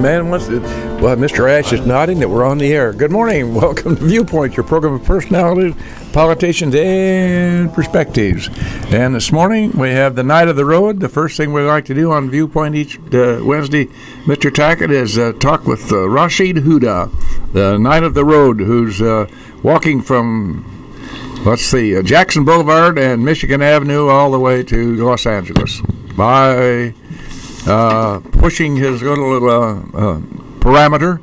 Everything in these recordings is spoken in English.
man, well, Mr. Ash is nodding that we're on the air. Good morning. Welcome to Viewpoint, your program of personalities, politicians, and perspectives. And this morning, we have the Night of the Road. The first thing we like to do on Viewpoint each Wednesday, Mr. Tackett, is talk with Rashid Huda, the Night of the Road, who's walking from, Jackson Boulevard and Michigan Avenue all the way to Los Angeles by pushing his little parameter.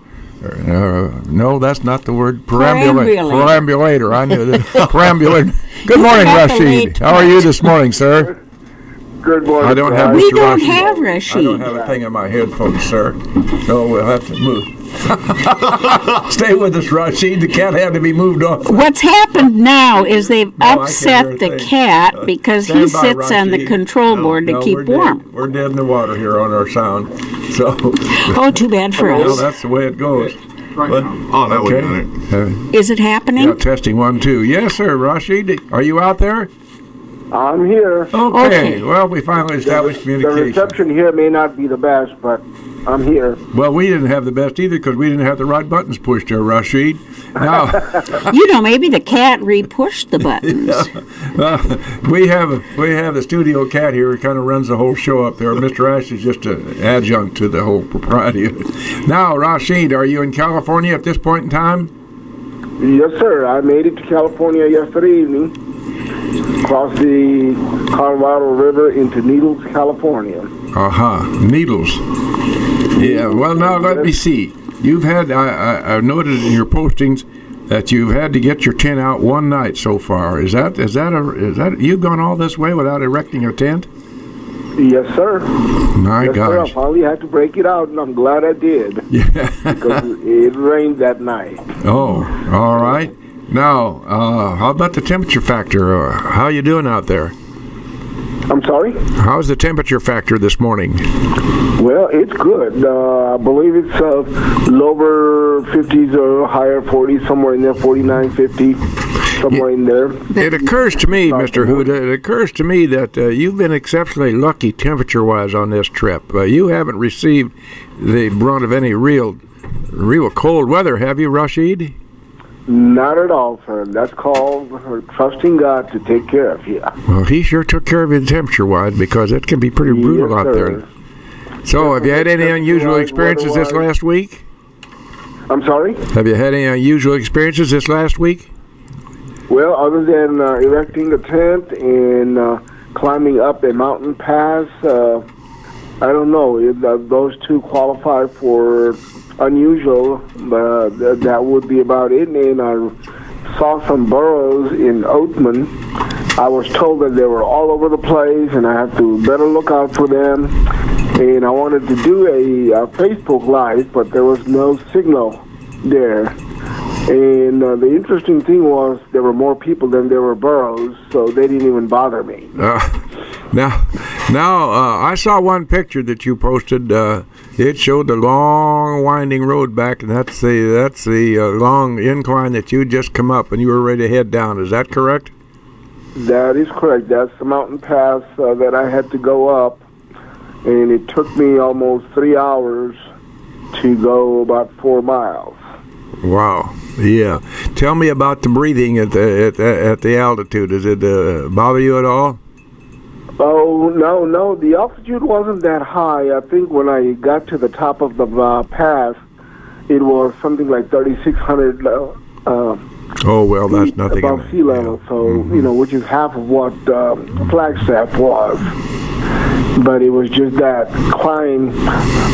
No, that's not the word. Perambulator. I knew that. Perambulator. Good morning, Rashid. How are you this morning, sir? Good morning. I don't have We Mr. don't Rashid. have Rashid. I don't have a thing in my headphones, sir. So we'll have to move. Stay with us, Rashid. The cat had to be moved off. What's happened now is they've upset the cat because he sits on the control board to keep warm. We're dead in the water here on our sound. So. Oh, too bad for us. Well, that's the way it goes. Oh, that Okay. would Is it happening? Yeah, testing 1, 2. Yes, sir. Rashid, are you out there? I'm here. Okay. Well, we finally established The communication. reception here may not be the best, but I'm here. Well, we didn't have the best either because we didn't have the right buttons pushed there, Rashid. Now, Maybe the cat re-pushed the buttons. we have the studio cat here who kind of runs the whole show up there. Mr. Ash is just an adjunct to the whole propriety of it. Now, Rashid, are you in California at this point in time? Yes, sir. I made it to California yesterday evening. Across the Colorado River into Needles, California. Needles. Yeah, well, now let me see. You've had, I noted in your postings that you've had to get your tent out one night so far. Is that you've gone all this way without erecting a tent? Yes, sir. My Yes, gosh. sir. I finally had to break it out, and I'm glad I did. Yeah. Because it rained that night. Oh, all right. Now, how about the temperature factor? How you doing out there? I'm sorry? How's the temperature factor this morning? Well, it's good. I believe it's lower 50s or higher 40s, somewhere in there, 49, 50, somewhere in there. It occurs to me, Mr. Huda, it occurs to me that you've been exceptionally lucky temperature-wise on this trip. You haven't received the brunt of any real cold weather, have you, Rashid? Not at all, sir. That's called trusting God to take care of you. Well, he sure took care of you temperature-wise because it can be pretty brutal out there. So, have you had any unusual experiences this last week? I'm sorry? Have you had any unusual experiences this last week? Well, other than erecting a tent and climbing up a mountain pass, I don't know. Those two qualify for unusual, but that would be about it. And I saw some burrows in Oatman. I was told that they were all over the place, and I have to better look out for them. And I wanted to do a Facebook Live, but there was no signal there. And the interesting thing was there were more people than there were burrows, so they didn't even bother me. Now, I saw one picture that you posted. It showed the long, winding road back, and that's the long incline that you just come up, and you were ready to head down. Is that correct? That is correct. That's the mountain pass that I had to go up, and it took me almost 3 hours to go about 4 miles. Wow. Yeah. Tell me about the breathing at the altitude. Does it bother you at all? Oh, no. The altitude wasn't that high. I think when I got to the top of the pass, it was something like 3,600 oh, well, that's nothing above sea level. Yeah. So, which is half of what Flagstaff was. But it was just that climb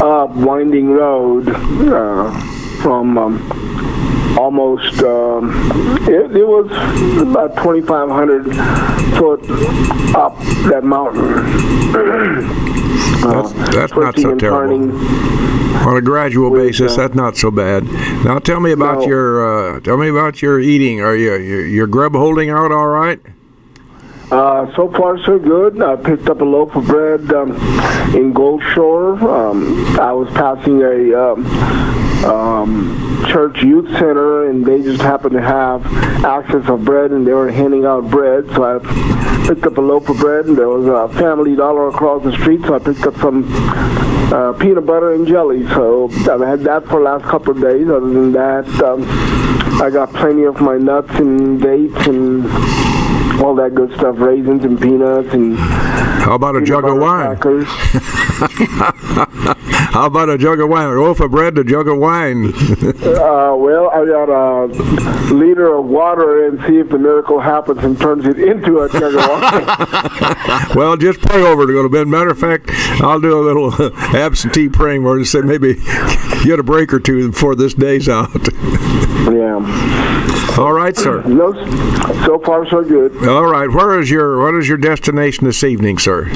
up winding road from almost, it was about 2,500 foot up that mountain. That's not so terrible. On a gradual basis, that's not so bad. Now, tell me about your eating. Are your grub holding out all right? So far, so good. I picked up a loaf of bread in Gold Shore. I was passing a church youth center, and they just happened to have access of bread, and they were handing out bread. So I picked up a loaf of bread, and there was a Family Dollar across the street, so I picked up some peanut butter and jelly. So I've had that for the last couple of days. Other than that, I got plenty of my nuts and dates and all that good stuff, raisins and peanuts and how about a jug of wine? How about a jug of wine? A loaf of bread, a jug of wine. Well, I got a liter of water and see if the miracle happens and turns it into a jug of wine. Well, just pray over it a little bit. Matter of fact, I'll do a little absentee praying where I say maybe get a break or two before this day's out. Yeah. All right, sir. No, so far so good. All right. What is your destination this evening, sir?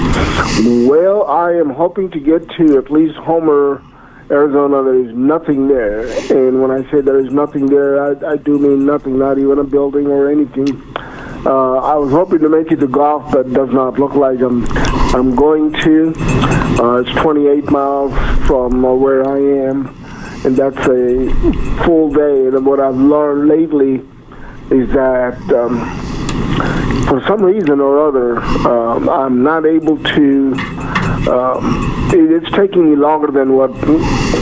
Well, I am hoping to get to at least Homer, Arizona. There is nothing there, and when I say there is nothing there, I do mean nothing, not even a building or anything. I was hoping to make it to golf, but does not look like I'm going to. It's 28 miles from where I am, and that's a full day. And what I've learned lately is that for some reason or other, I'm not able to. It's taking me longer than what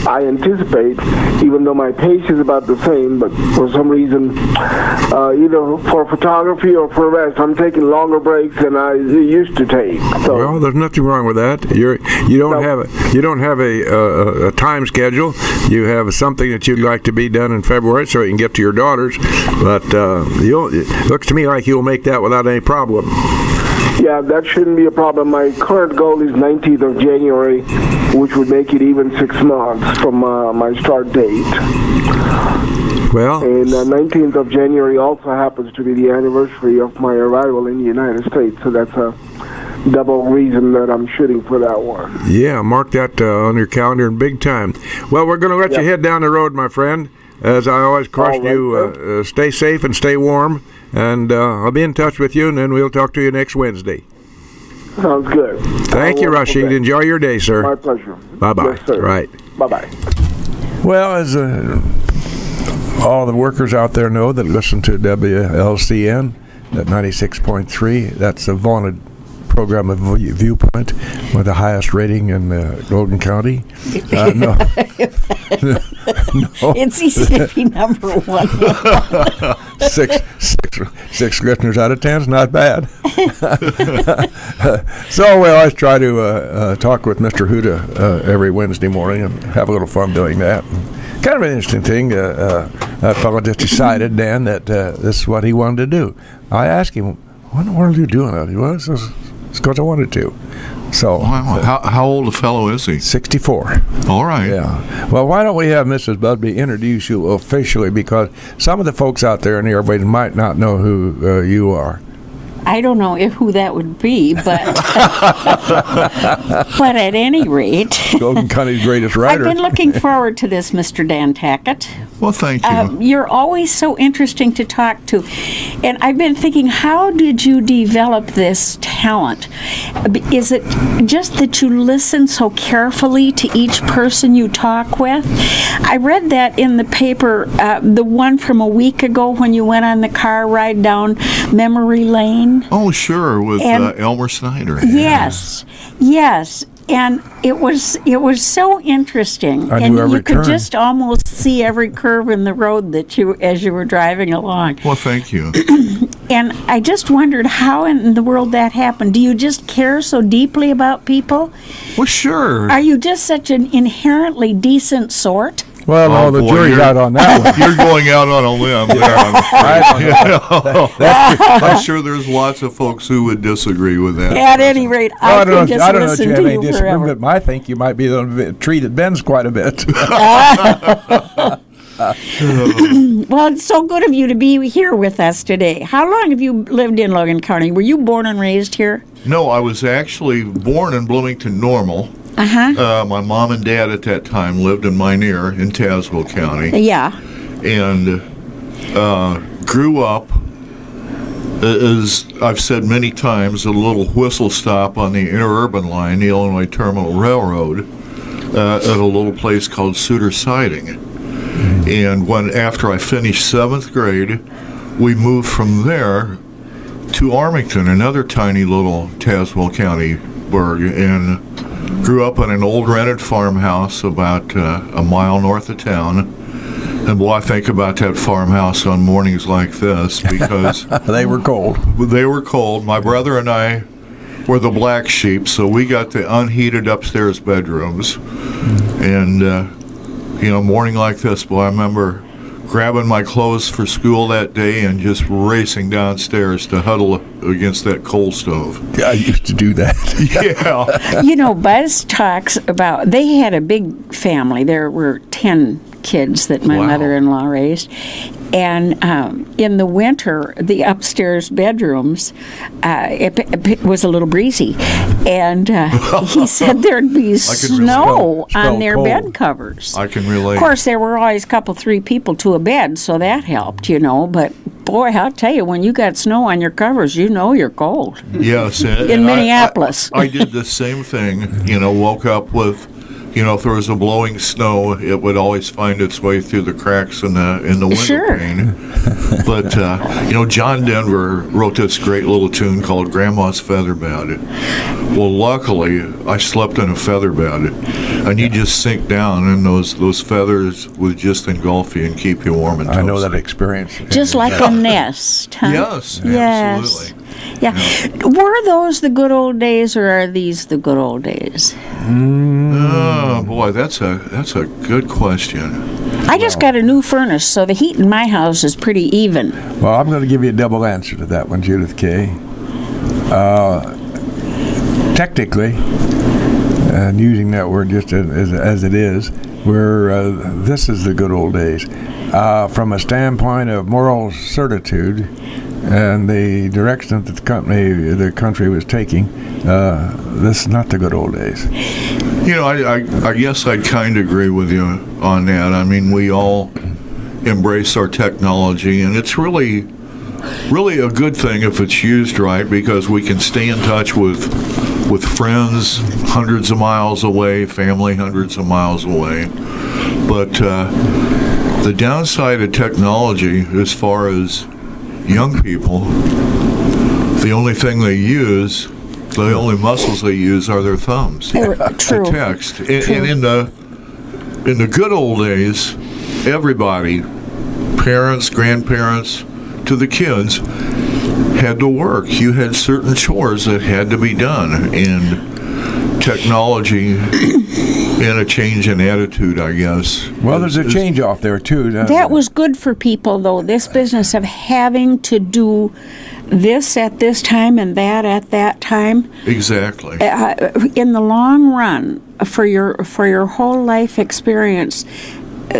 I anticipate, even though my pace is about the same. But for some reason, either for photography or for rest, I'm taking longer breaks than I used to take. So, well, there's nothing wrong with that. You don't have a time schedule. You have something that you'd like to be done in February, so you can get to your daughters. But it looks to me like you'll make that without any problem. Yeah, that shouldn't be a problem. My current goal is 19th of January, which would make it even 6 months from my start date. Well, and 19th of January also happens to be the anniversary of my arrival in the United States, so that's a double reason that I'm shooting for that one. Yeah, mark that on your calendar in big time. Well, we're going to let you head down the road, my friend. As I always caution you, stay safe and stay warm. And I'll be in touch with you, and then we'll talk to you next Wednesday. Sounds good. Thank you, Rashid. Enjoy your day, sir. My pleasure. Bye-bye. Yes, sir. Right. Bye-bye. Well, as all the workers out there know that listen to WLCN at 96.3, that's a vaunted program of Viewpoint with the highest rating in Logan County. No. It's easy to be number one. Six listeners out of 10 is not bad. So we always try to talk with Mr. Huda every Wednesday morning and have a little fun doing that. Kind of an interesting thing. That fellow just decided, Dan, that this is what he wanted to do. I asked him, "What in the world are you doing that?" He was, "It's because I wanted to." So, wow. How old a fellow is he? 64. All right. Yeah. Well, why don't we have Mrs. Busby introduce you officially, because some of the folks out there in the airways might not know who you are. I don't know who that would be, but but at any rate, Logan County's greatest writer. I've been looking forward to this, Mr. Dan Tackett. Well, thank you. You're always so interesting to talk to, and I've been thinking, how did you develop this talent? Is it just that you listen so carefully to each person you talk with? I read that in the paper, the one from a week ago when you went on the car ride down memory lane. Oh, sure, with Elmer Snyder. Yes, yes. And it was so interesting, and you could just almost see every curve in the road as you were driving along. Well, thank you. And I just wondered how in the world that happened. Do you just care so deeply about people? Well, sure. Are you just such an inherently decent sort? Well, no, the jury's out on that one. You're going out on a limb there, I'm afraid. I'm sure there's lots of folks who would disagree with that. At any rate, I can just listen to you forever. But I think you might be the tree that bends quite a bit. Well, it's so good of you to be here with us today. How long have you lived in Logan County? Were you born and raised here? No, I was actually born in Bloomington Normal. My mom and dad at that time lived in Minear in Tazewell County. Yeah. And grew up, as I've said many times, at a little whistle stop on the interurban line, the Illinois Terminal Railroad, at a little place called Suter Siding. And after I finished 7th grade, we moved from there to Armington, another tiny little Tazewell County burg, and grew up in an old rented farmhouse about a mile north of town. And boy, I think about that farmhouse on mornings like this because they were cold. They were cold. My brother and I were the black sheep, so we got the unheated upstairs bedrooms. And, morning like this, boy, I remember grabbing my clothes for school that day and just racing downstairs to huddle against that coal stove. I used to do that. Yeah. Buzz talks about, they had a big family. There were 10 kids that my mother-in-law raised. And in the winter, the upstairs bedrooms, it was a little breezy. And he said there'd be snow on their bed covers. I can relate. Of course, there were always a couple, 3 people to a bed, so that helped, But, boy, I'll tell you, when you got snow on your covers, you're cold. Yes. In Minneapolis. I did the same thing, woke up with... if there was a blowing snow, it would always find its way through the cracks in the window pane. But, John Denver wrote this great little tune called Grandma's Feather Bed. Well, luckily, I slept in a feather bed, and you just sink down, and those feathers would just engulf you and keep you warm and toasty. I know that experience. Just like a nest, huh? Yes, absolutely. Yeah. Were those the good old days, or are these the good old days? Oh boy, that's a good question. I just got a new furnace, so the heat in my house is pretty even. Well, I'm going to give you a double answer to that one, Judith K. Technically, and using that word just as it is, this is the good old days. From a standpoint of moral certitude and the direction that the country was taking, this is not the good old days. I guess I'd kind of agree with you on that. I mean, we all embrace our technology, and it's really a good thing if it's used right, because we can stay in touch with friends hundreds of miles away, family hundreds of miles away. But the downside of technology, as far as young people, the only thing they use, the only muscles they use are their thumbs True. to text. And in the good old days, everybody, parents, grandparents, to the kids, had to work. You had certain chores that had to be done, and technology and a change in attitude, I guess. Well, there's a change off there, too. That was good for people, though, this business of having to do this at this time and that at that time. Exactly. In the long run, for your whole life experience,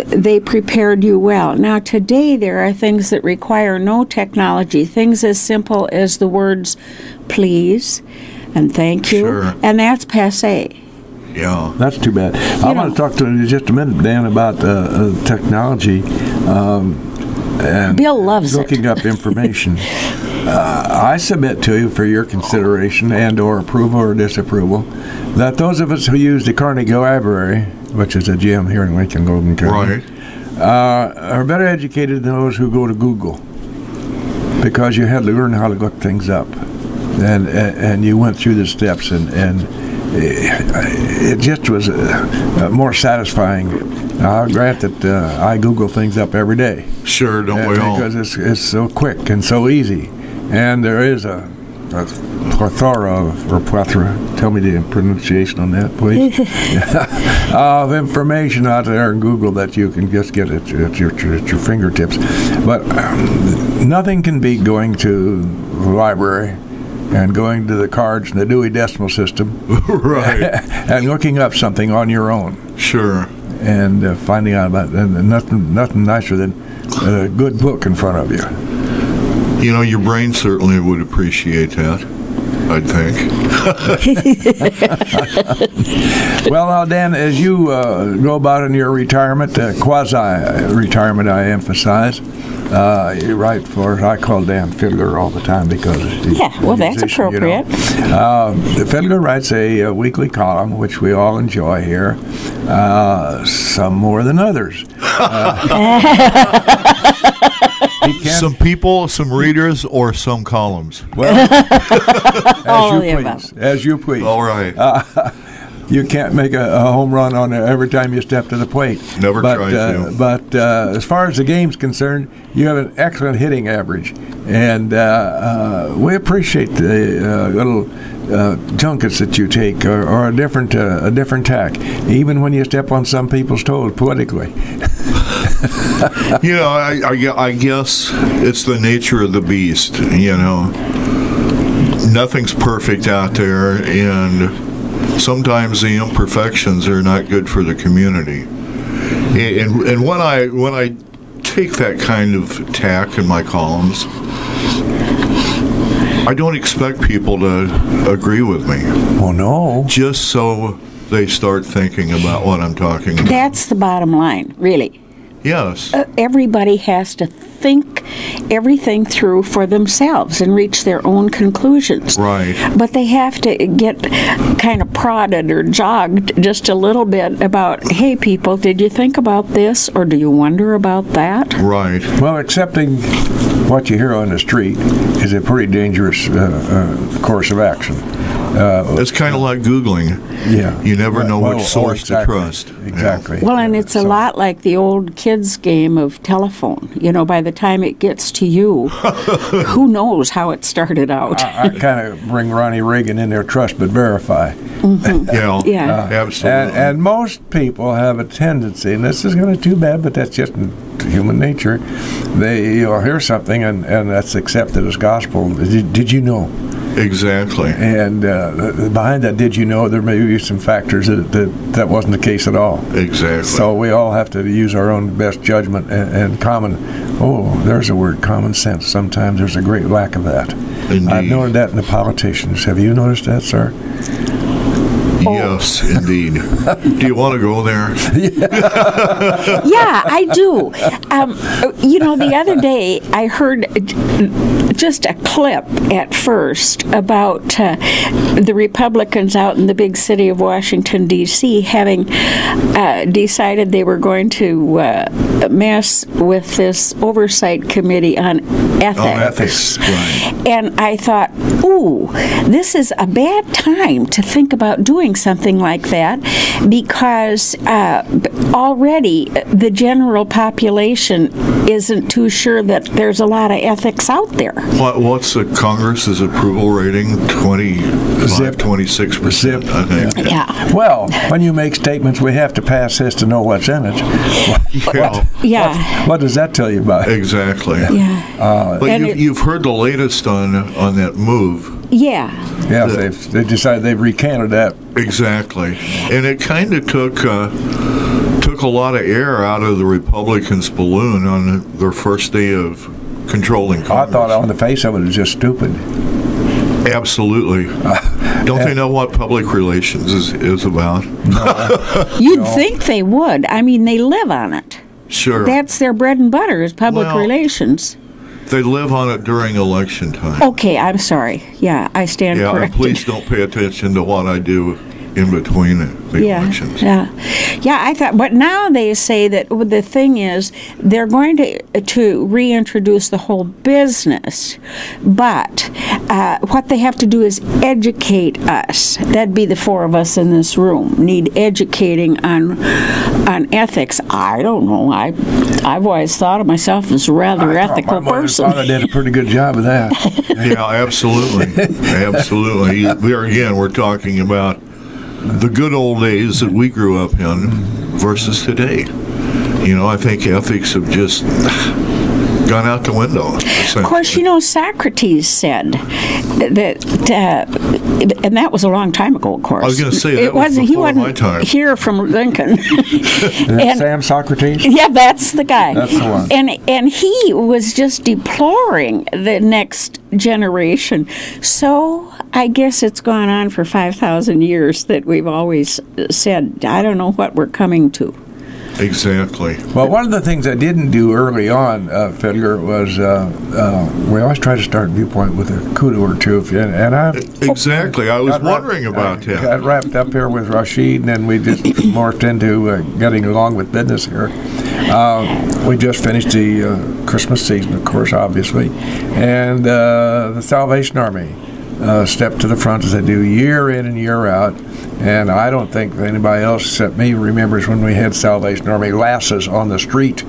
they prepared you well. Now, today there are things that require no technology, things as simple as the words please and thank you, and that's passé. Yeah. That's too bad. I want to talk to you in just a minute, Dan, about technology and Bill loves looking up information. I submit to you for your consideration and or approval or disapproval that those of us who use the Carnegie Library, which is a gym here in Lincoln, Golden County, are better educated than those who go to Google, because you had to learn how to look things up, and you went through the steps, and it just was more satisfying. I'll grant that I Google things up every day. Sure, don't we all? Because it's so quick and so easy. And there is a plethora, tell me the pronunciation on that, please, of information out there in Google that you can just get at your fingertips. But nothing can beat going to the library and going to the cards in the Dewey Decimal System, right, and looking up something on your own. Sure. And finding out about it. And nothing nicer than a good book in front of you. Your brain certainly would appreciate that. I'd think. Well, now, Dan, as you go about in your retirement, quasi-retirement, I emphasize, you write for, I call Dan Fiddler all the time because he's well, that's appropriate. The Fiddler writes a weekly column, which we all enjoy here, some more than others. Some people, some readers, or some columns. Well, as you please. All right. You can't make a home run on every time you step to the plate. Never tried to. But as far as the game's concerned, you have an excellent hitting average, and we appreciate the little junkets that you take, or a different tack, even when you step on some people's toes politically. I guess it's the nature of the beast. Nothing's perfect out there, and sometimes the imperfections are not good for the community. And when I take that kind of tack in my columns, I don't expect people to agree with me. Oh, no. Just so they start thinking about what I'm talking about. That's the bottom line, really. Yes. Everybody has to think everything through for themselves and reach their own conclusions. Right. But they have to get kind of prodded or jogged just a little bit about, hey, people, did you think about this, or do you wonder about that? Right. Well, accepting what you hear on the street is a pretty dangerous course of action. It's kind of like Googling. Yeah. You never know which source to trust. Exactly. Well, and it's a lot like the old kids' game of telephone. By the time it gets to you, who knows how it started out. I kind of bring Ronnie Reagan in there, trust but verify. Mm-hmm. Yeah, absolutely. And most people have a tendency, and this is going to be too bad, but that's just human nature. You'll hear something, and that's accepted as gospel. Did you know? Exactly. And behind that, did you know, there may be some factors that wasn't the case at all. Exactly. So we all have to use our own best judgment and there's a word, common sense. Sometimes there's a great lack of that. Indeed. I've noted that in the politicians. Have you noticed that, sir? Yes, indeed. Do you want to go there? Yeah, I do. The other day I heard just a clip at first about the Republicans out in the big city of Washington, D.C. having decided they were going to mess with this oversight committee on ethics. On ethics, right. And I thought, ooh, this is a bad time to think about doing something like that, because already the general population isn't too sure that there's a lot of ethics out there. What's the Congress's approval rating? 26%, I think. Yeah. Well, when you make statements, we have to pass this to know what's in it. What does that tell you about it? Exactly. Yeah. But you've heard the latest on that move. Yeah. Yeah, they've decided they've recanted that. Exactly. And it kind of took a lot of air out of the Republicans' balloon on their first day of controlling Congress. I thought on the face of it was just stupid. Absolutely. Don't they know what public relations is about? You'd think they would. I mean, they live on it. Sure. That's their bread and butter, is public relations. They live on it during election time. Okay, I'm sorry. Yeah, I stand corrected. And please don't pay attention to what I do in between the elections. Yeah, I thought, but now they say that the thing is they're going to reintroduce the whole business, but what they have to do is educate us. That'd be the four of us in this room need educating on ethics. I don't know. I've always thought of myself as a rather ethical person. I did a pretty good job of that. Yeah, absolutely. We're talking about the good old days that we grew up in versus today. I think ethics have just gone out the window. Of course, you know, Socrates said that, and that was a long time ago, of course. I was going to say, that was before my time. Here from Lincoln. And Sam Socrates? Yeah, that's the guy. That's the one. And he was just deploring the next generation. So I guess it's gone on for 5,000 years that we've always said, I don't know what we're coming to. Exactly. Well, one of the things I didn't do early on, Fiddler, was we always try to start Viewpoint with a kudo or two. And Exactly. I was wondering about that. Got wrapped up here with Rashid, and then we just morphed into getting along with business here. We just finished the Christmas season, of course, obviously. And the Salvation Army stepped to the front as they do year in and year out. And I don't think anybody else except me remembers when we had Salvation Army lasses on the street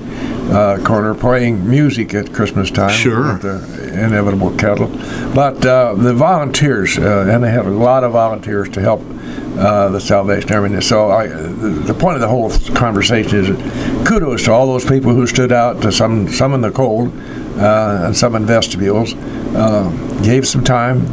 corner playing music at Christmas time. Sure. With the inevitable kettle. But the volunteers, and they had a lot of volunteers to help the Salvation Army. So the point of the whole conversation is kudos to all those people who stood out, to some in the cold and some in vestibules, gave some time.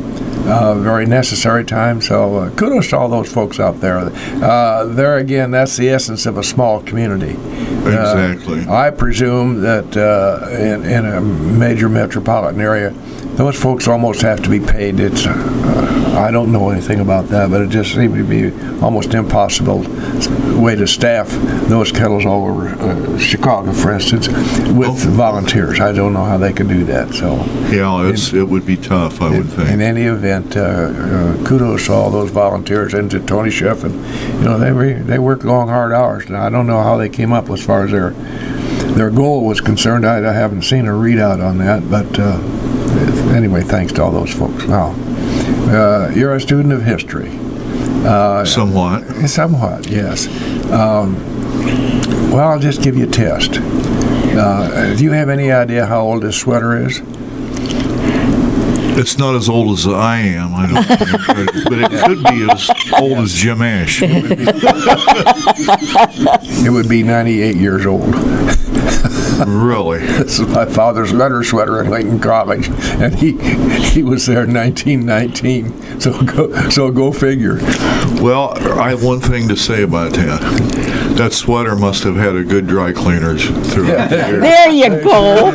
Very necessary time, so kudos to all those folks out there. There again, that's the essence of a small community. Exactly. I presume that in a major metropolitan area, those folks almost have to be paid. It's I don't know anything about that, but it just seemed to be almost impossible way to staff those kettles all over Chicago, for instance, with volunteers. I don't know how they can do that. So yeah, it would be tough, I would think. In any event, kudos to all those volunteers and to Tony Sheff, and you know they work long, hard hours. Now I don't know how they came up as far as their goal was concerned. I haven't seen a readout on that, but anyway, thanks to all those folks. Now, you're a student of history. Somewhat. Somewhat, yes. Well, I'll just give you a test. Do you have any idea how old this sweater is? It's not as old as I am, I don't think, but it could be as old as Jim Ash. It would be 98 years old. Really? This is my father's letter sweater at Lincoln College, and he was there in 1919. So go figure. Well, I have one thing to say about that. That sweater must have had a good dry cleaners throughout the years. There you go.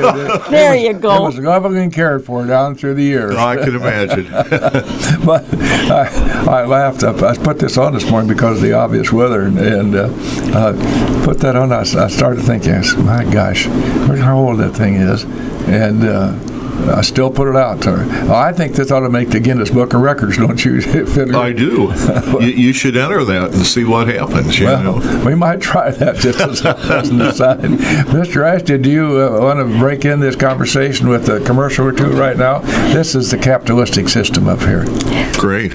There you go. It was lovingly cared for down through the years. I can imagine. But I laughed. I put this on this morning because of the obvious weather, and put that on. I started thinking, my gosh, look how old that thing is, and I still put it out to her. I think this ought to make the Guinness Book of Records, don't you, Fiddler? I do. You should enter that and see what happens. You know? We might try that just as an aside. Mr. Ashton, do you want to break in this conversation with a commercial or two right now? This is the capitalistic system up here. Great.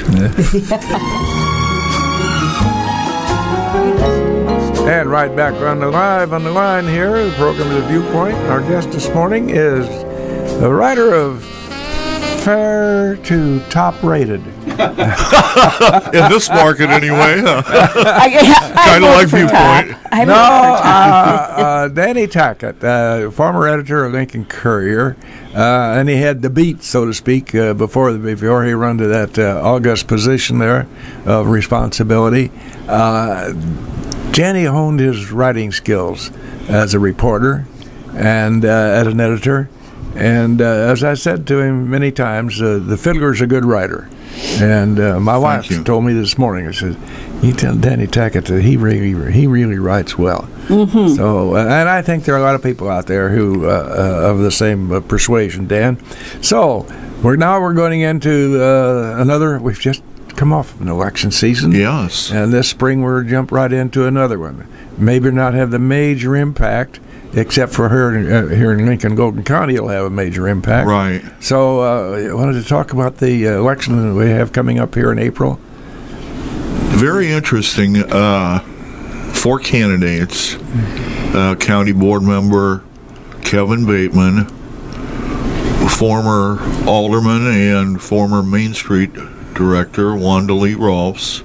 And right back on the line here, the program is Viewpoint. Our guest this morning is the writer of Fair to Top Rated. In this market, anyway. Kind of like Viewpoint. Danny Tackett, former editor of Lincoln Courier, and he had the beat, so to speak, before he run to that august position there of responsibility. Danny honed his writing skills as a reporter and as an editor. And as I said to him many times, the Fiddler's a good writer. And my wife told me this morning, I said, you tell Danny Tackett that he really writes well. Mm-hmm. So, and I think there are a lot of people out there who of the same persuasion, Dan. So we're going into we've just come off an election season. Yes. And this spring we're jump right into another one. Maybe not have the major impact, except for here in Lincoln, Golden County, it'll have a major impact. Right. So I wanted to talk about the election that we have coming up here in April. Very interesting. 4 candidates. County board member Kevin Bateman, former alderman and former Main Street director Wanda Lee Rolfs,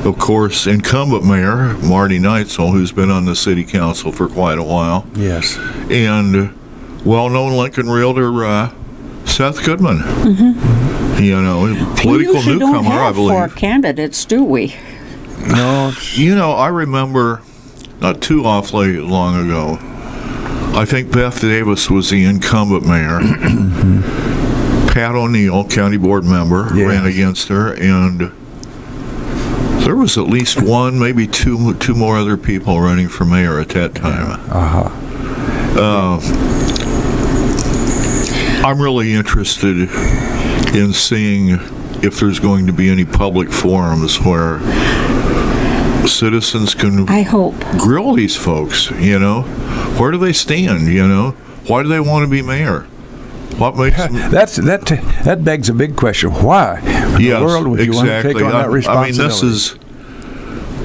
of course, incumbent mayor Marty Neitzel, who's been on the city council for quite a while. Yes. And well-known Lincoln realtor Seth Goodman. You know, political we newcomer, don't have I believe. 4 candidates, do we? No. You know, I remember not too awfully long ago, I think Beth Davis was the incumbent mayor. Pat O'Neill, county board member, ran against her, and there was at least one, maybe two more other people running for mayor at that time. I'm really interested in seeing if there's going to be any public forums where citizens can grill these folks, you know. Where do they stand, you know? Why do they want to be mayor? What makes them... That begs a big question. Why in the world would you want to take on that responsibility? I mean, this is...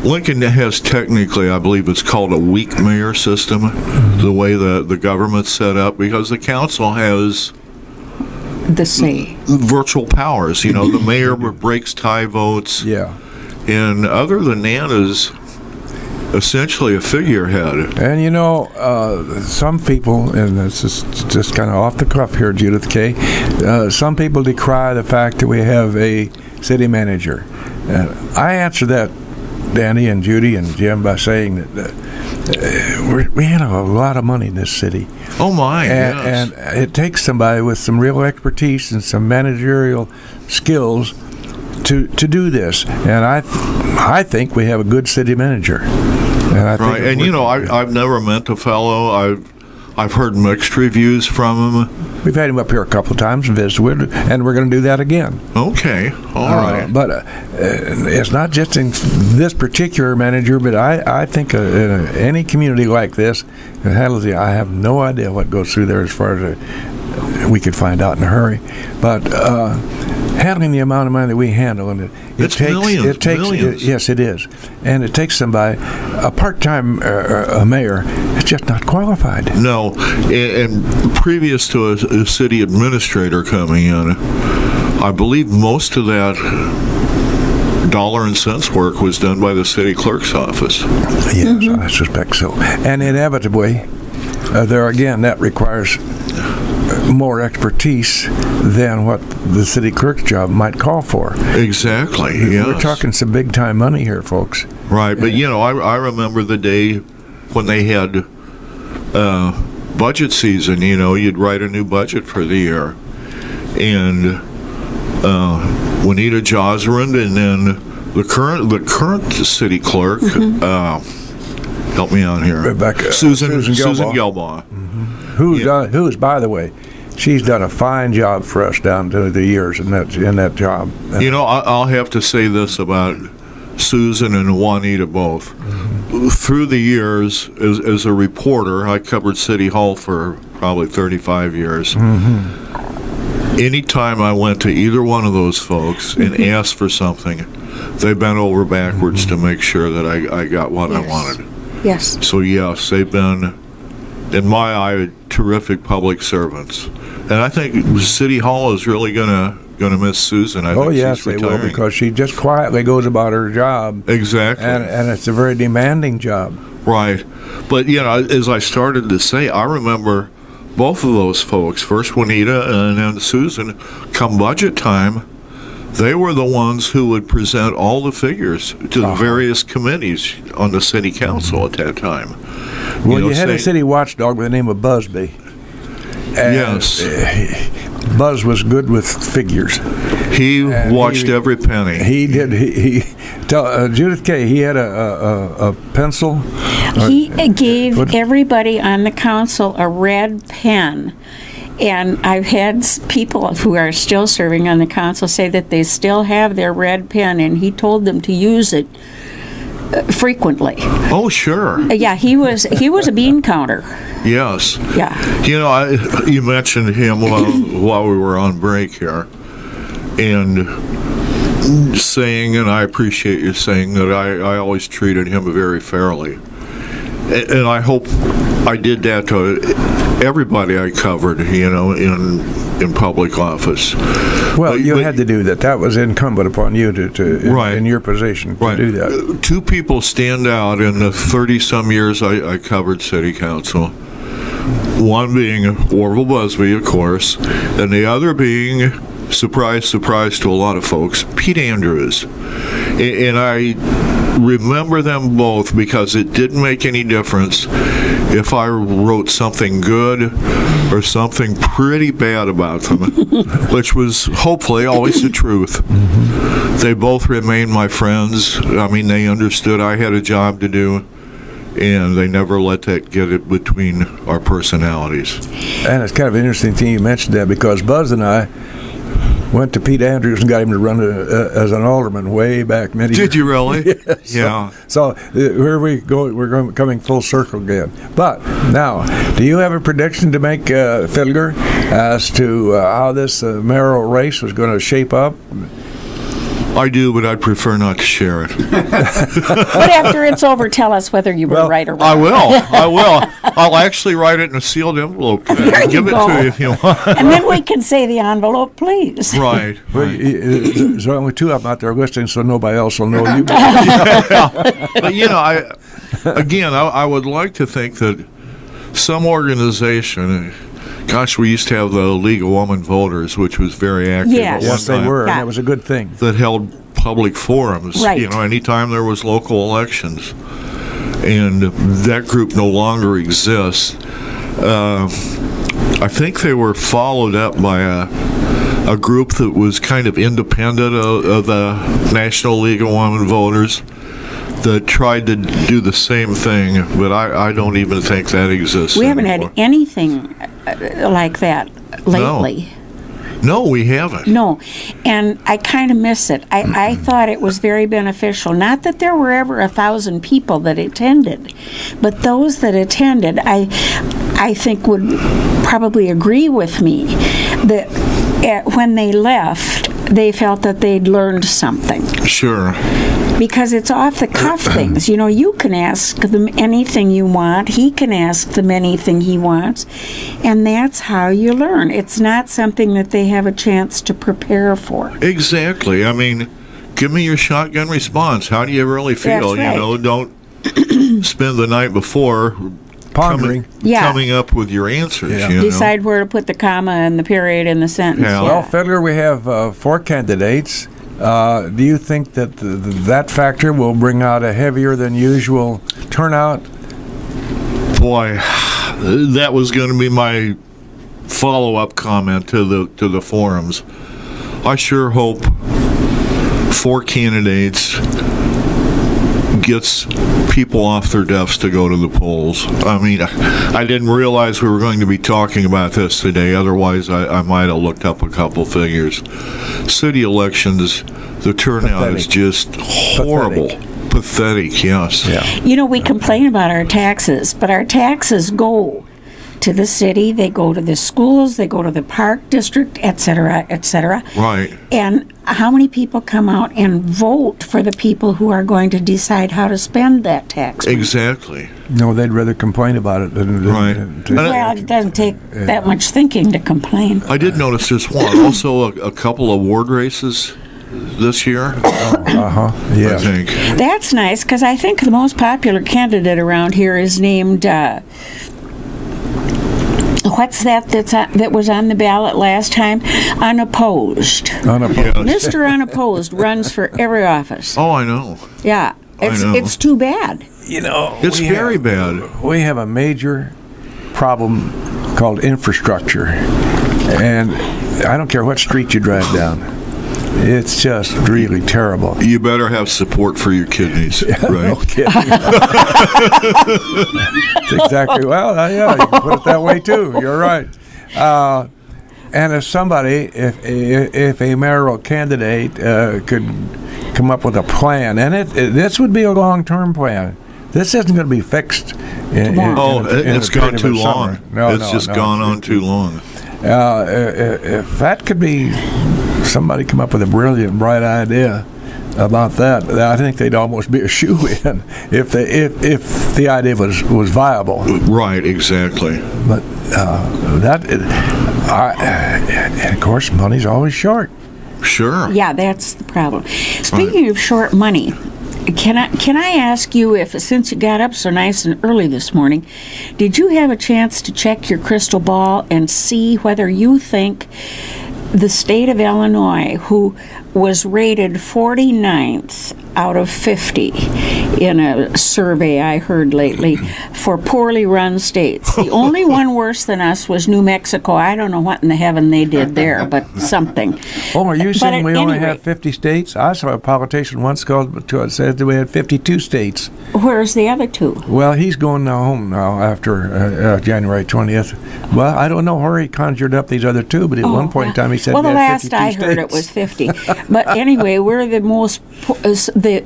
Lincoln has technically, I believe it's called a weak mayor system, the way the government's set up, because the council has... virtual powers. You know, the mayor breaks tie votes. Yeah. And other than that is essentially a figurehead. And you know, some people, and this is just kind of off the cuff here, Judith K., some people decry the fact that we have a city manager. I answer that, Danny and Judy and Jim, by saying that we have a lot of money in this city. Oh my! And it takes somebody with some real expertise and some managerial skills to do this. And I think we have a good city manager. And I think and you know, I've never met the fellow. I've heard mixed reviews from him. We've had him up here a couple of times and visited, and we're going to do that again. Okay, all right. But it's not just in this particular manager, but I think in any community like this, I have no idea what goes through there as far as we could find out in a hurry. But handling the amount of money that we handle, and it takes millions. Yes, it is, and it takes somebody, a part-time mayor, is just not qualified. No, and previous to a city administrator coming in, I believe most of that dollar and cents work was done by the city clerk's office. Yes, I suspect so. And inevitably, there again, that requires more expertise than what the city clerk's job might call for. Exactly, yes. We're talking some big-time money here, folks. Right, but you know, I remember the day when they had budget season. You know, you'd write a new budget for the year, and Juanita Josrand, and then the current city clerk, help me out here, Rebecca, Susan Gelbaugh. Who's, by the way, she's done a fine job for us down to the years in that job. You know, I'll have to say this about Susan and Juanita both. Through the years, as a reporter, I covered City Hall for probably 35 years. Anytime I went to either one of those folks and asked for something, they bent over backwards to make sure that I got what I wanted. Yes. So yes, they've been, in my eye, terrific public servants. And I think City Hall is really gonna miss Susan. I think yes, she's retiring. they will, because she just quietly goes about her job. Exactly. And it's a very demanding job. Right. But, you know, as I started to say, I remember both of those folks, first Juanita and then Susan, come budget time, they were the ones who would present all the figures to the various committees on the city council at that time. Well, you had a city watchdog by the name of Busby. Yes. Buzz was good with figures. He watched every penny. He did. Judith K., he had a pencil. He gave everybody on the council a red pen. And I've had people who are still serving on the council say that they still have their red pen, and he told them to use it frequently. Oh, sure. Yeah, he was a bean counter. Yes. Yeah. You know, you mentioned him while we were on break here, and saying, and I appreciate you saying that I always treated him very fairly. And I hope I did that to everybody I covered, you know, in public office. Well, you had to do that. That was incumbent upon you in your position to do that. Two people stand out in the 30-some years I covered city council. one being Orville Busby, of course, and the other being, surprise, surprise to a lot of folks, Pete Andrews. And I remember them both because it didn't make any difference if I wrote something good or something pretty bad about them, which was hopefully always the truth. They both remained my friends. I mean, they understood I had a job to do, and they never let that get it between our personalities. And it's kind of an interesting thing you mentioned that, because Buzz and I went to Pete Andrews and got him to run as an alderman way back many years. Did you really? Yes. Yeah. So here we go. We're coming full circle again. But now, do you have a prediction to make, Fiddler, as to how this mayoral race was going to shape up? I do, but I'd prefer not to share it. But after it's over, tell us whether you were right or wrong. I will. I'll actually write it in a sealed envelope and give it to you if you want. And then we can say the envelope, please. Right. Well, there's only two of them out there listening, so nobody else will know you. But, you know, I would like to think that some organization, gosh, we used to have the League of Women Voters, which was very active at one Yes, they time, were, Yeah. and that was a good thing. that held public forums, Right. you know, anytime there was local elections. And that group no longer exists. I think they were followed up by a group that was kind of independent of the National League of Women Voters that tried to do the same thing, but I don't even think that exists We haven't anymore. had anything like that lately. No, we haven't. No, and I kind of miss it. I thought it was very beneficial. Not that there were ever 1,000 people that attended, but those that attended, I think would probably agree with me that when they left, they felt that they'd learned something. Sure. Because it's off the cuff things. You know, you can ask them anything you want. He can ask them anything he wants. And that's how you learn. It's not something that they have a chance to prepare for. Exactly. I mean, give me your shotgun response. How do you really feel? That's right. You know, don't spend the night before Pondering. coming up with your answers. Yeah. You know? Decide where to put the comma and the period in the sentence. Yeah. Well, Fiddler, we have 4 candidates. Do you think that that factor will bring out a heavier than usual turnout? Boy, that was going to be my follow-up comment to the forums. I sure hope 4 candidates gets people off their duffs to go to the polls. I mean, I didn't realize we were going to be talking about this today. Otherwise, I might have looked up a couple figures. City elections, the turnout is just horrible. Pathetic, yes. Yeah. You know, we complain about our taxes, but our taxes go to the city, they go to the schools, they go to the park district, et cetera, et cetera. Right. And how many people come out and vote for the people who are going to decide how to spend that tax? Exactly. No, they'd rather complain about it than Right. Well, it doesn't take that much thinking to complain. I did notice there's also a couple of ward races this year, I Yeah. think. That's nice, because I think the most popular candidate around here is named, what's that was on the ballot last time? Unopposed. Unopposed. Mr. Unopposed runs for every office. Oh, I know. Yeah, know. it's too bad. You know, It's very bad. We have a major problem called infrastructure, and I don't care what street you drive down. It's just really terrible. You better have support for your kidneys, right? No kidding. That's exactly. Well, yeah, you can put it that way too. You're right. And if somebody, if a mayoral candidate could come up with a plan, and this would be a long-term plan. This isn't going to be fixed. It's gone too long. It's just gone on too long. If that could be, somebody come up with a brilliant, bright idea about that, I think they'd almost be a shoo-in if the idea was viable. Right, exactly. But and of course, money's always short. Sure. Yeah, that's the problem. Speaking of short money, Can I ask you if, since you got up so nice and early this morning, did you have a chance to check your crystal ball and see whether you think the state of Illinois, who was rated 49th out of 50 in a survey I heard lately for poorly run states. The only one worse than us was New Mexico. I don't know what in the heaven they did there, but something. Oh, are you saying we only have rate, 50 states? I saw a politician once said that we had 52 states. Where's the other two? Well, he's going home now after January 20th. Well, I don't know where he conjured up these other two, but at one point in time he said well, we the had last 52 I states. heard it was 50. But anyway, we're the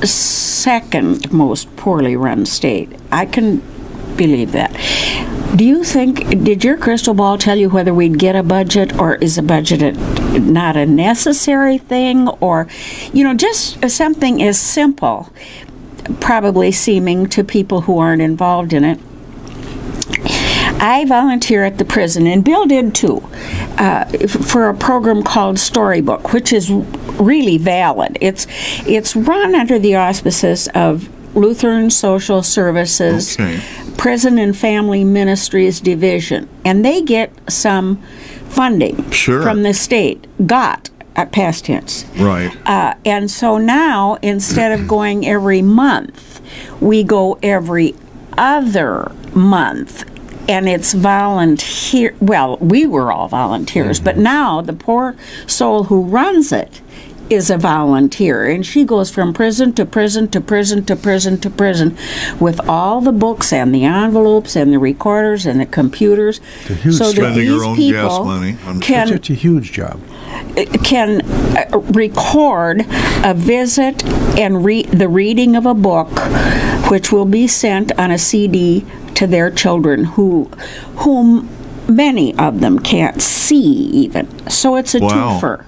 second most poorly run state. I can believe that. Do you think, did your crystal ball tell you whether we'd get a budget, or is a budget not a necessary thing, or, just something as simple, probably seeming to people who aren't involved in it? I volunteer at the prison, and Bill did too, for a program called Storybook, which is really valid. It's run under the auspices of Lutheran Social Services, Prison and Family Ministries Division, and they get some funding from the state. Got, past tense. Right. And so now, instead of going every month, we go every other month. And it's volunteer. Well, we were all volunteers, but now the poor soul who runs it is a volunteer, and she goes from prison to prison to prison to prison to prison with all the books and the envelopes and the recorders and the computers, so that these people can. It's a huge job. Can record a visit and the reading of a book, which will be sent on a CD to their children, whom many of them can't see even. So it's a twofer.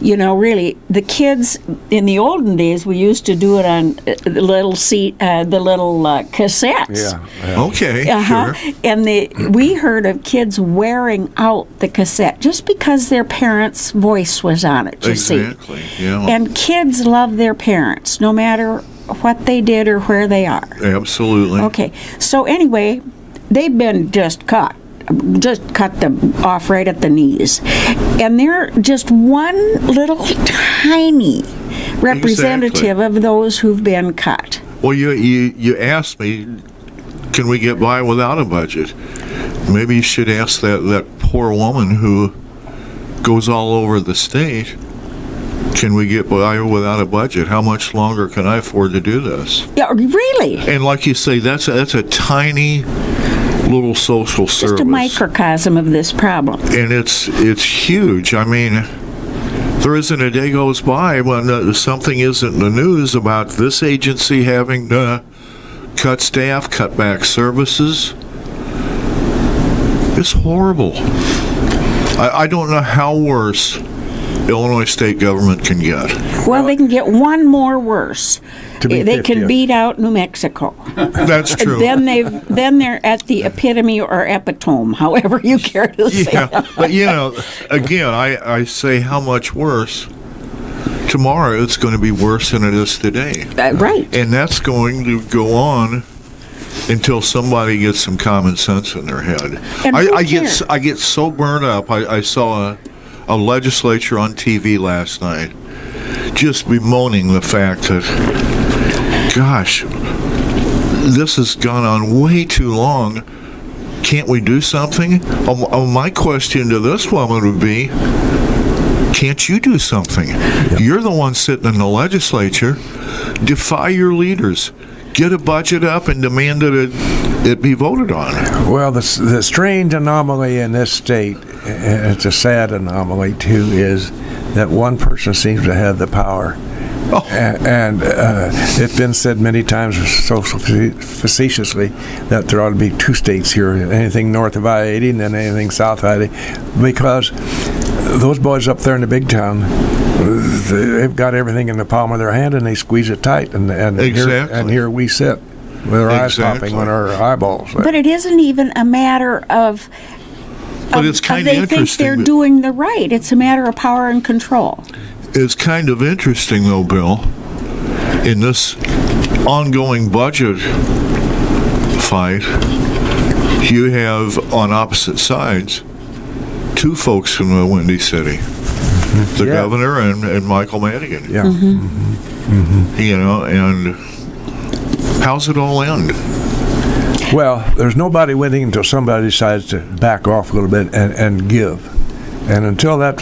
Really, the kids in the olden days, we used to do it on the little cassettes. Yeah. Okay. Sure. And we heard of kids wearing out the cassette just because their parents' voice was on it. Exactly. Yeah. And kids love their parents, no matter what they did or where they are. Absolutely. Okay. So anyway, they've been just cut them off right at the knees, and they're just one little tiny representative of those who've been cut. Well, you asked me, can we get by without a budget? Maybe you should ask that poor woman who goes all over the state, can we get by without a budget? How much longer can I afford to do this? Yeah, really? And like you say, that's a tiny little social service. Just a microcosm of this problem. And it's huge. I mean, there isn't a day goes by when something isn't in the news about this agency having to cut staff, cut back services. It's horrible. I don't know how worse Illinois state government can get. Well, they can get one more worse. They can beat out New Mexico. That's true. Then they're at the epitome or epitome, however you care to say. Yeah, but again, I say how much worse. Tomorrow it's going to be worse than it is today. Right. And that's going to go on until somebody gets some common sense in their head. And I get so burned up. I saw a legislature on TV last night just bemoaning the fact that, gosh, this has gone on way too long. Can't we do something? My question to this woman would be, can't you do something? Yep. You're the one sitting in the legislature. Defy your leaders. Get a budget up and demand that it be voted on. Well, the strange anomaly in this state, and it's a sad anomaly too, is that one person seems to have the power. Oh. And it's been said many times, so facetiously, that there ought to be two states here, anything north of I-80 and then anything south of I-80, because those boys up there in the big town, they've got everything in the palm of their hand and they squeeze it tight, and exactly. here we sit with our eyes popping on our eyeballs. But it isn't even a matter of. But it's kind of interesting. They think they're doing the right. It's a matter of power and control. It's kind of interesting, though, Bill. in this ongoing budget fight, you have on opposite sides two folks from the Windy City, the governor and Michael Madigan. Yeah. You know, and how's it all end? Well, there's nobody winning until somebody decides to back off a little bit and give. And until that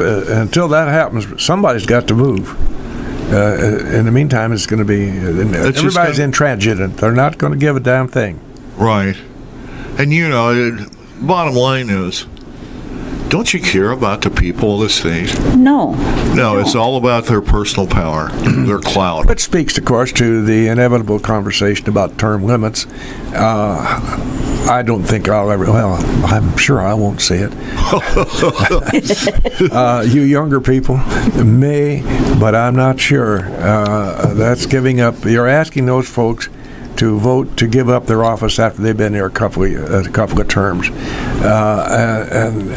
happens, somebody's got to move. In the meantime, it's going to be everybody's intransigent. They're not going to give a damn thing. Right. And you know, bottom line is, don't you care about the people of the state? No. No, it's all about their personal power, their clout. Which speaks, of course, to the inevitable conversation about term limits. I don't think I'll ever, well, I'm sure I won't say it. You younger people may, but I'm not sure. That's giving up. You're asking those folks to vote to give up their office after they've been there a couple of terms. And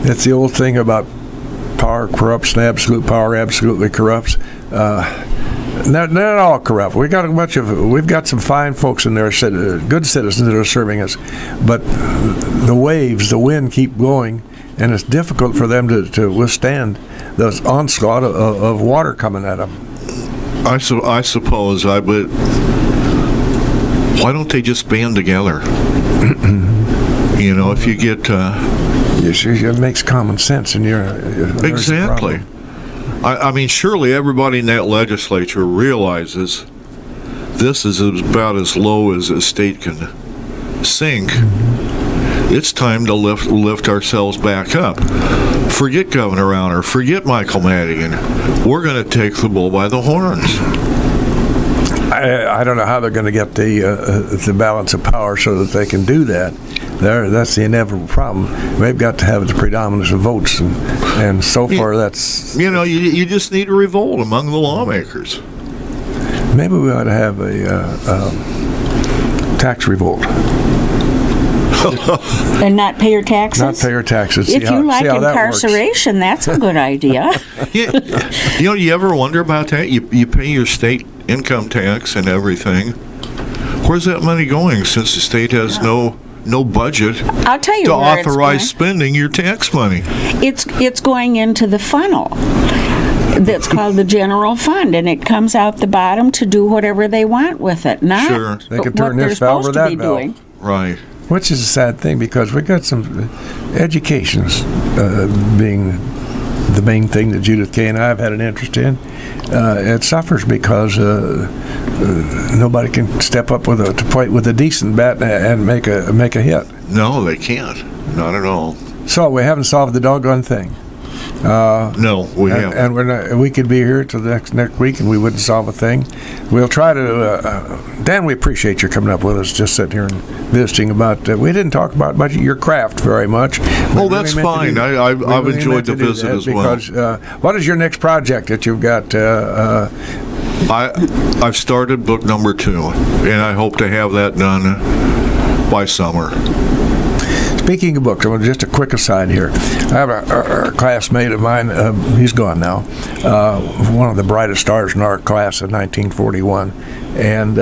it's the old thing about power corrupts and absolute power absolutely corrupts. Not all corrupt. We've got some fine folks in there, good citizens that are serving us, but the wind keep blowing, and it's difficult for them to withstand the onslaught of water coming at them. I suppose. But why don't they just band together? You know, if you get it makes common sense, and exactly. I mean, surely everybody in that legislature realizes this is about as low as a state can sink. It's time to lift ourselves back up. Forget Governor Rauner. Forget Michael Madigan. We're going to take the bull by the horns. I don't know how they're going to get the balance of power so that they can do that. That's the inevitable problem. They've got to have the predominance of votes, and so far that's... You know, you just need a revolt among the lawmakers. Maybe we ought to have a tax revolt. And not pay your taxes? Not pay your taxes. If you like incarceration, that's a good idea. Yeah. You know, you ever wonder about that? You pay your state income tax and everything. Where's that money going, since the state has no budget I'll tell you to where authorize spending your tax money? It's going into the funnel that's called the general fund, and it comes out the bottom to do whatever they want with it. Not sure. They can turn this valve or that valve. Doing. Right. Which is a sad thing, because we got some educations being the main thing that Judith Kay and I have had an interest in. It suffers because nobody can step up to fight with a decent bat and make a hit. No, they can't. Not at all. So we haven't solved the doggone thing. No, we haven't. And we're not, we could be here till next week and we wouldn't solve a thing. We'll try to. Dan, we appreciate you coming up with us, just sitting here and visiting about. We didn't talk about your craft very much. Oh, that's fine. I've enjoyed the visit as well. Because what is your next project that you've got? I've started book number 2, and I hope to have that done by summer. Speaking of books, just a quick aside here. I have a classmate of mine, he's gone now, one of the brightest stars in our class in 1941, and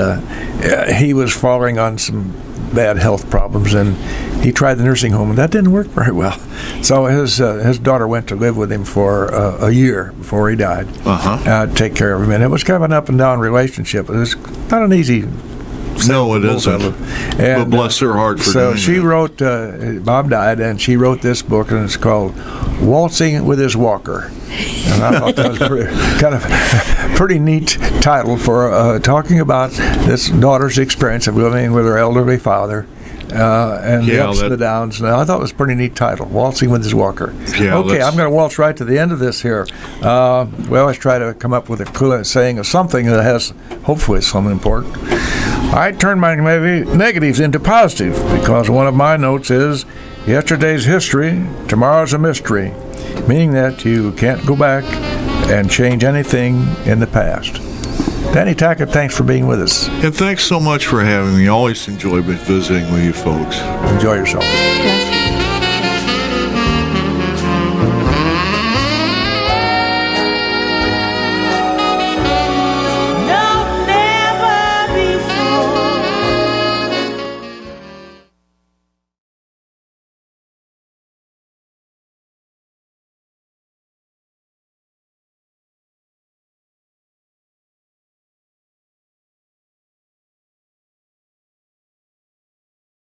he was falling on some bad health problems, and he tried the nursing home, and that didn't work very well. So his daughter went to live with him for a year before he died, to take care of him, and it was kind of an up and down relationship. It was not an easy. No, it isn't. But bless her heart for doing that. So she wrote, Bob died, and she wrote this book, and it's called Waltzing with His Walker. And I thought that was pretty neat title for talking about this daughter's experience of living with her elderly father. And the ups and the downs. Now, I thought it was a pretty neat title, Waltzing with His Walker. Yeah, okay, I'm going to waltz right to the end of this here. We always try to come up with a saying of something that has, hopefully, something important. I turn my negatives into positive, because one of my notes is, yesterday's history, tomorrow's a mystery, meaning that you can't go back and change anything in the past. Danny Tackett, thanks for being with us. And thanks so much for having me. Always enjoy visiting with you folks. Enjoy yourself.